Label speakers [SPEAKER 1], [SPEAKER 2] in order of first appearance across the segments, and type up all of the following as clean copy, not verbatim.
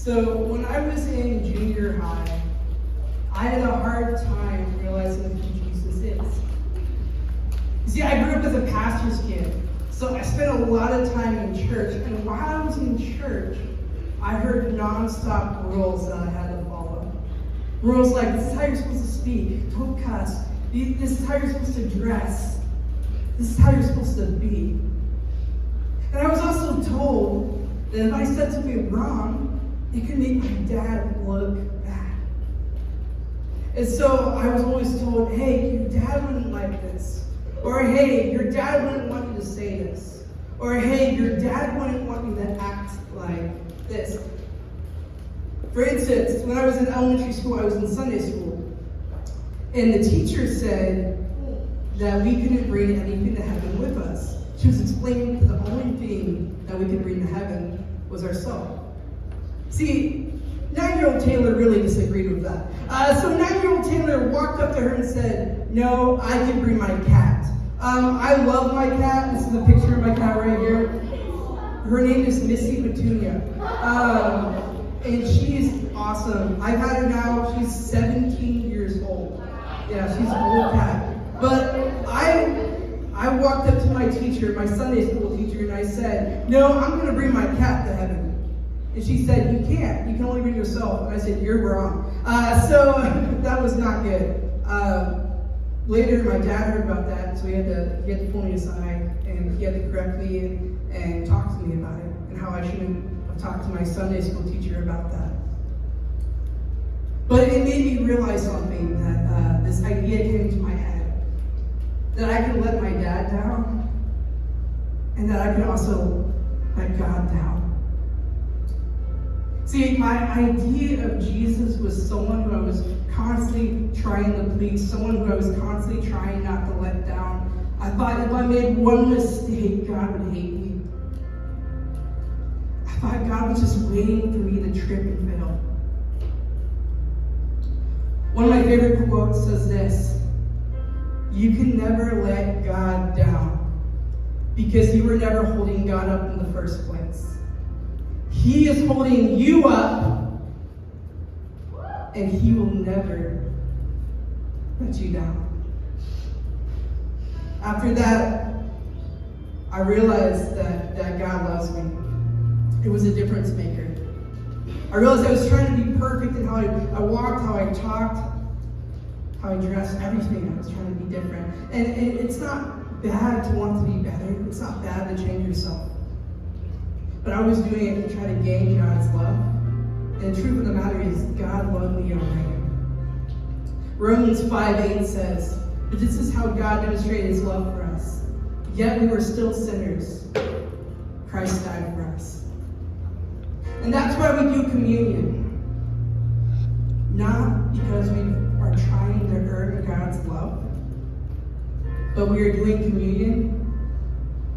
[SPEAKER 1] So when I was in junior high, I had a hard time realizing who Jesus is. You see, I grew up as a pastor's kid, so I spent a lot of time in church, and while I was in church, I heard nonstop rules that I had to follow. Rules like, this is how you're supposed to speak, don't cuss, this is how you're supposed to dress, this is how you're supposed to be. And I was also told that if I said something wrong, it could make my dad look bad. And so I was always told, hey, your dad wouldn't like this. Or hey, your dad wouldn't want you to say this. Or hey, your dad wouldn't want you to act like this. For instance, when I was in elementary school, I was in Sunday school. And the teacher said that we couldn't bring anything to heaven with us. She was explaining that the only thing that we could bring to heaven was ourselves. See, 9-year-old Taylor really disagreed with that. So 9-year-old Taylor walked up to her and said, no, I can bring my cat. I love my cat. This is a picture of my cat right here. Her name is Missy Petunia. And she's awesome. I've had her now. She's 17 years old. Yeah, she's an old cat. But I walked up to my teacher, my Sunday school teacher, and I said, no, I'm going to bring my cat to heaven. And she said, you can't. You can only bring yourself. And I said, you're wrong. So that was not good. Later, my dad heard about that, so he had to pull me aside, and he had to correct me and talk to me about it, and how I shouldn't have talked to my Sunday school teacher about that. But it made me realize something, that this idea came to my head, that I could let my dad down, and that I could also let God down. See, my idea of Jesus was someone who I was constantly trying to please, someone who I was constantly trying not to let down. I thought if I made one mistake, God would hate me. I thought God was just waiting for me to trip and fail. One of my favorite quotes says this: you can never let God down because you were never holding God up in the first place. He is holding you up, and He will never let you down. After that, I realized that God loves me. It was a difference maker. I realized I was trying to be perfect in how I walked, how I talked, how I dressed, everything. I was trying to be different. And it's not bad to want to be better. It's not bad to change yourself. But I was doing it to try to gain God's love. And the truth of the matter is, God loved me already. Romans 5:8 says, but this is how God demonstrated His love for us. Yet we were still sinners. Christ died for us. And that's why we do communion. Not because we are trying to earn God's love, but we are doing communion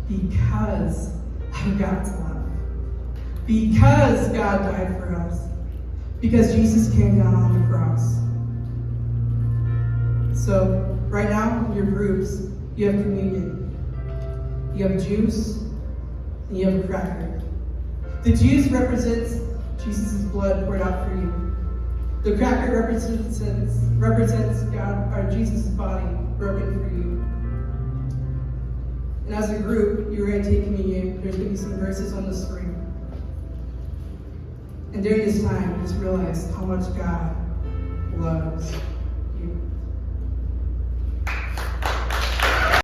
[SPEAKER 1] because of God's love. Because God died for us. Because Jesus came down on the cross. So, right now, in your groups, you have communion. You have juice, and you have a cracker. The juice represents Jesus' blood poured out for you. The cracker represents God, or Jesus' body broken for you. And as a group, you're going to take communion. There's going to be some verses on the screen. And during this time, just realize how much God loves you.